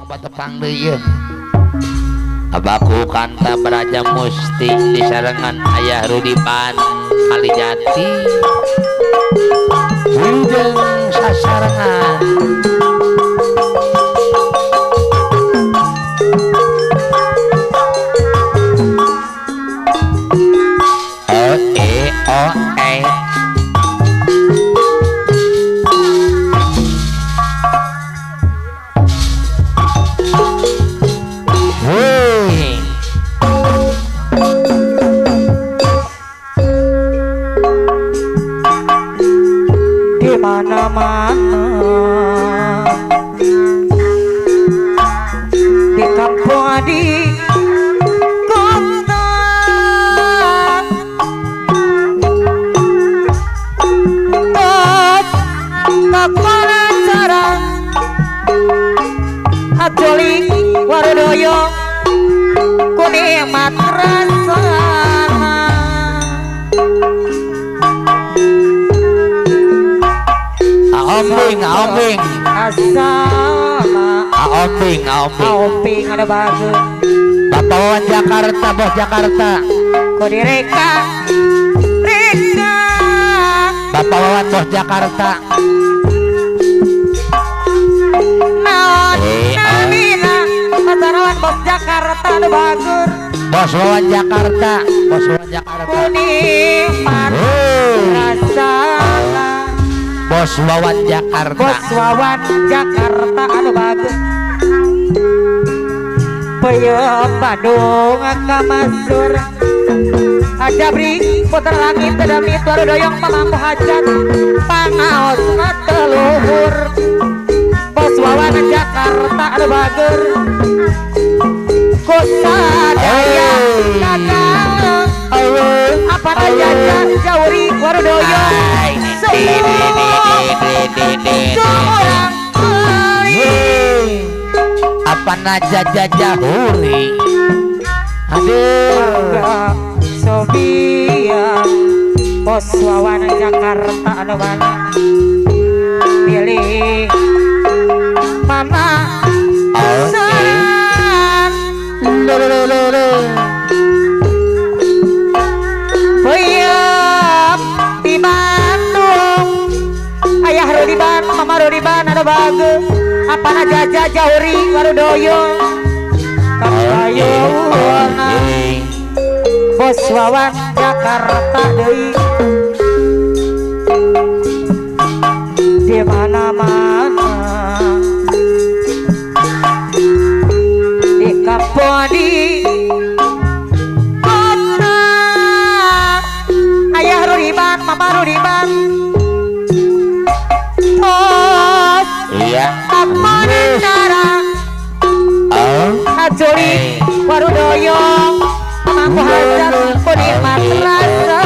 yang patepang deui. Abaku kanta Braja Musti di sarengan Ayah Rudipan Kalijati Wilujeng sasarengan Aomping ada bagus Bapawan Jakarta bos Jakarta kodi reka Bapawan bos Jakarta naon namina Pasarawan bos Jakarta ada bagus bos Wawan Jakarta kuningan rasa bos Wawan Jakarta ada bagus Peyem Bandung kamasur Ajabri putar langit tedami tuaru doyong pamampu hajat pangaos teluhur bos Wawan Jakarta ada bager kusadaya kakang apa aja jauri waru doyong seorang apa naja jahuri aduh Sobia bos Wawan Jakarta ada mana pilih mana san peyem di Bandung Ayah Rudiban Mama Rudiban ada bagus apa naja jauri warudoyo kasayo bos Wawan Jakarta deui di mana-mana di kampung di kota Ayah Rudiban Mama Rudiban iya Amanara Ajuri warudoyong mampu hajat penikmat rasa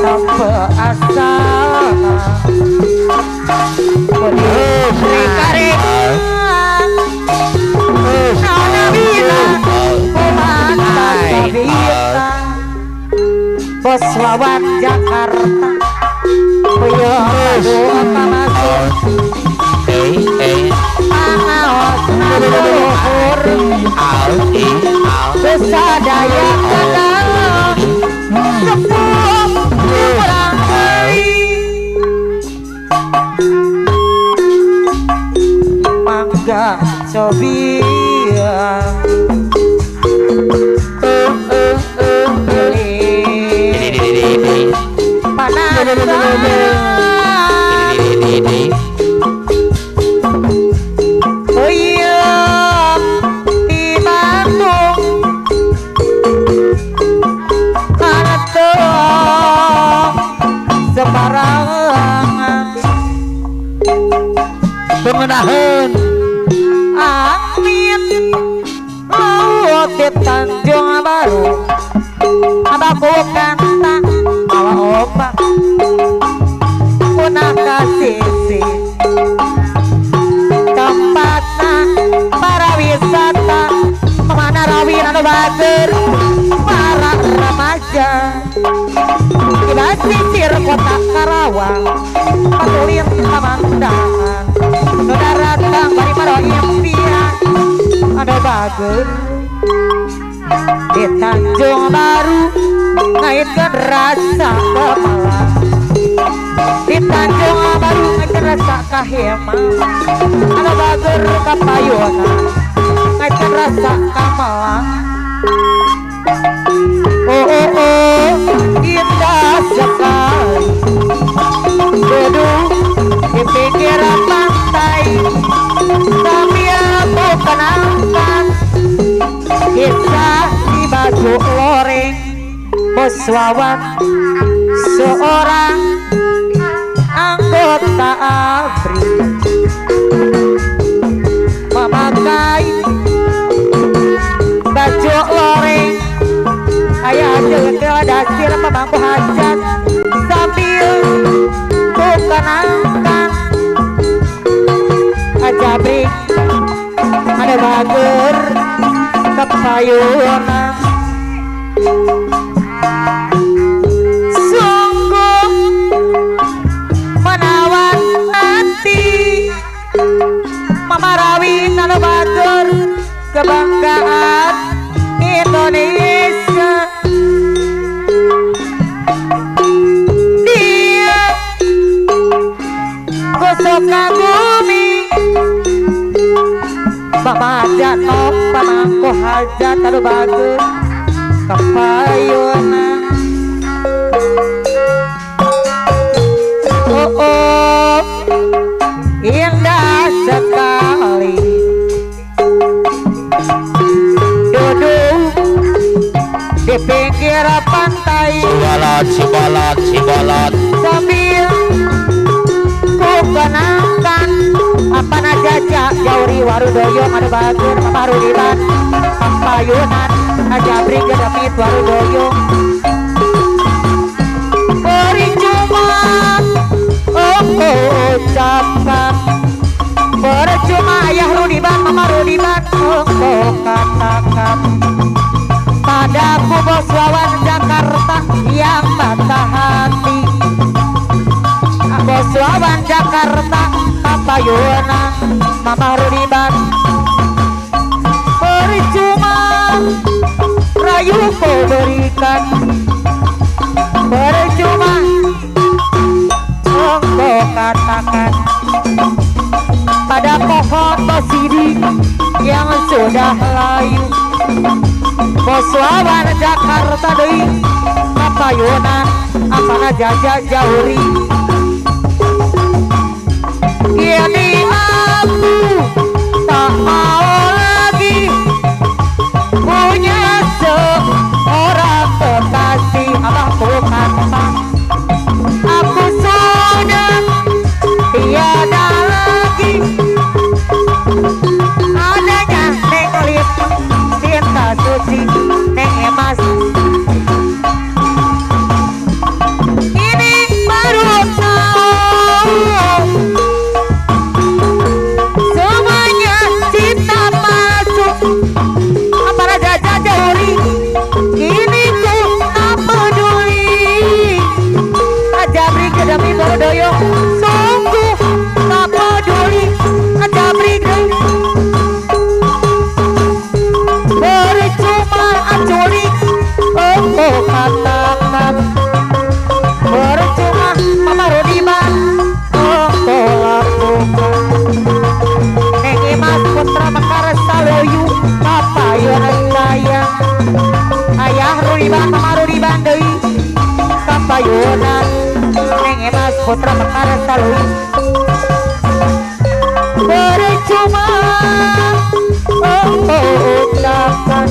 sampai asal reka-reka nona bila kumanta sabita bos Wawan Jakarta peyem Bandung kamasur pangaos teluhur kusadaya kakang sepuh kurang mangga Sobia peyem di Bandung anetong sembarangan pengenahan angin laut di Tanjung Baru abaku kanta bawa ombak punah kasisi tempatna para wisata kemana rawi anu bager para remaja di sisir kota Karawang patulir pamandangan saudara datang bari maro impian ada bager di Tanjung Baru ngaitkan rasa kemalan di Tanjung Baru ngaitkan rasa kahema ada bager kapayona ngaitkan rasa kamalan oh indah sekali duduk di pinggir pantai sambil aku kenangkan kisah di baju loreng Bos Wawan seorang anggota ABRI memakai baju loreng ayah jaga dasir pemangku hajat sambil kukenangkan ajabrik ada bager kepayunan sungguh menawan hati mamarawin ada bager kebanggaan Indonesia dia gosok kagumi pamajat no pamangko hajat adu bagus kapayona oh indah sekali duduk di pinggir pantai Cibalot sambil ku kenangkan apa najajak jauri warudoyo ada bager parudilan pampayunan ajabri gedamit warudoyo beri cuma ucapkan percuma ayah rudiban mama rudiban katakan padaku Bos Wawan Jakarta yang patah hati Bos Wawan Jakarta kapayunan mama rudiban percuma rayu kau berikan percuma engkau katakan pada pohon bosidi yang sudah layu Bos Wawan Jakarta deui kapayunan apana jajak jauri kini aku tak mau lagi punya seorang kekasih abah bukan aku sudah tiada lagi adanya neng lip cinta suci neng emas ini baru tahu semuanya cinta masuk apa raja jajahuri kini ku tak peduli ajabri kedami berdoyong sungguh tak peduli ajabri percuma acuri engkau katakan percuma mama rudiman engkau lakukan neng emas putra mekar saloyu kapayunan sayang ayah rudiban mama rudiban deui kapayunan neng emas putra mekar saloyu percuma engkau ucapkan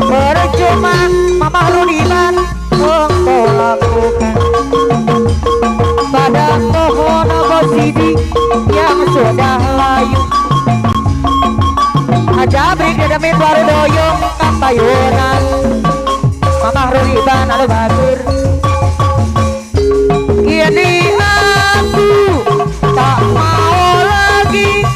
percuma mama rudiban engkau lakukan pada pohon bosidi yang sudah layu ajabri gedamit warudoyong kapayunan mama rudiban adu batur kini aku tak mau lagi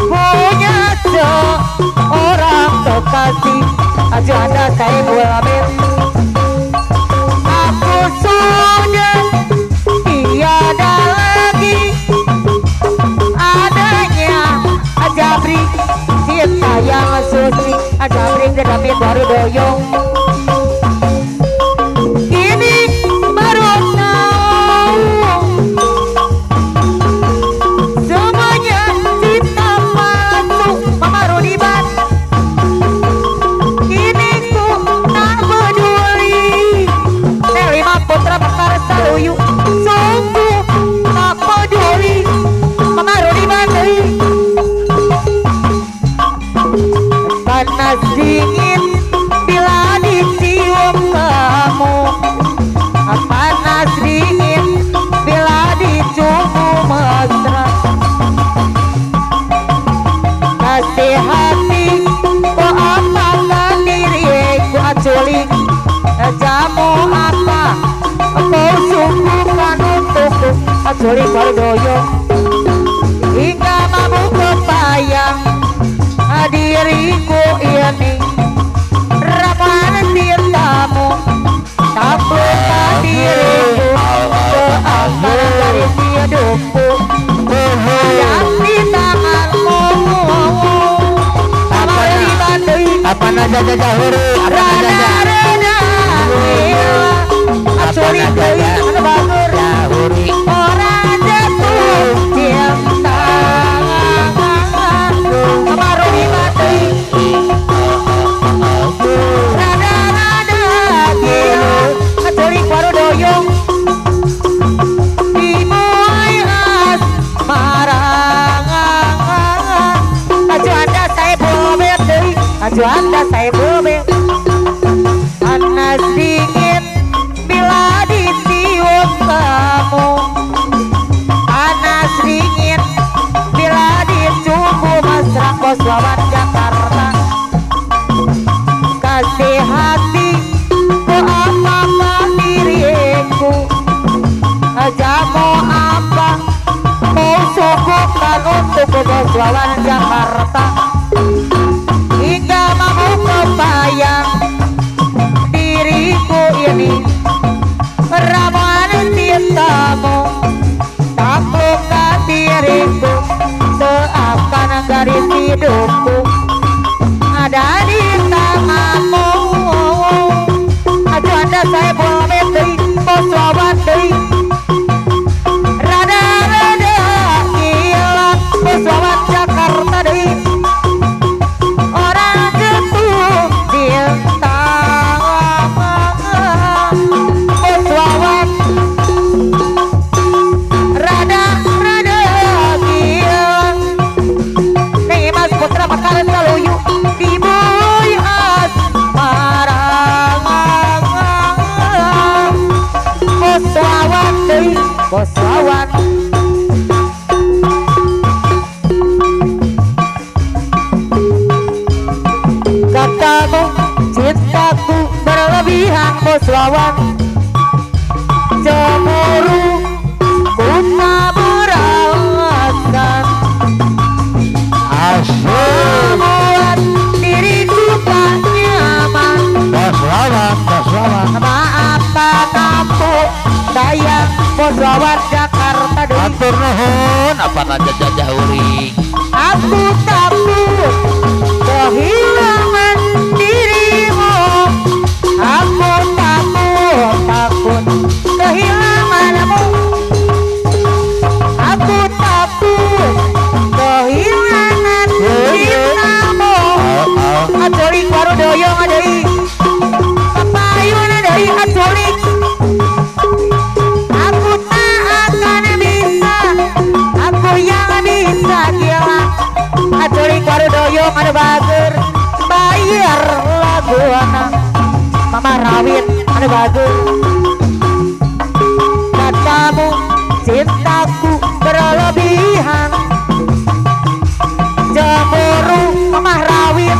punya seorang kekasih aja ada saya buat jamu apa kau sungguhkan untukku Ajoli Wardoyo hingga mampu kebayang diriku ini ramuan cintamu tak lupa diriku seakan dari hidupku yang di tanganmu apa naja jaja huri apa naja Ajoli Wardoyo huri orang jatuh cinta kamaru di batai rada-rada gila Ajoli Wardoyo dimuai asmara aju anda saya bobet aju anda saya bobet panas dingin bila ditiup kamu panas dingin bila dicumbu mesra Bos Wawan Jakarta kasih hati ku apa diriku jamu apa kau sukupkan untuk Bos Wawan Jakarta hingga mampu kebayang diriku ini ramuan cintamu taklukkan diriku seakan garis hidupku ada di tanganmu aju anda saya boleh dari Bos Wawan dari rada-rada gila Bos Wawan Jakarta dari orang jatuh cinta Bos Wawan rada-rada gila nih Mas Putra bakalan kaluyu dibuy asmara Bos Wawan deui Bos Wawan katamu cintaku berlebihan Bos Wawan cemburu ku tak beralasan membuat diriku tak nyaman Bos Wawan maaf aku sayang Bos Wawan Jakarta deui atur nuhun apa naja jaja huri aku takut kehilangan dirimu aku takut kehilanganmu aku takut kehilangan cintamu Ajoli Wardoyo deui papayun deui Ajoli aku tak akan bisa aku yang bisa gila Ajoli Wardoyo ada bager bayar lagu anak Mama Rawit ada bager katamu cintaku berlebihan cemburu Mama Rawit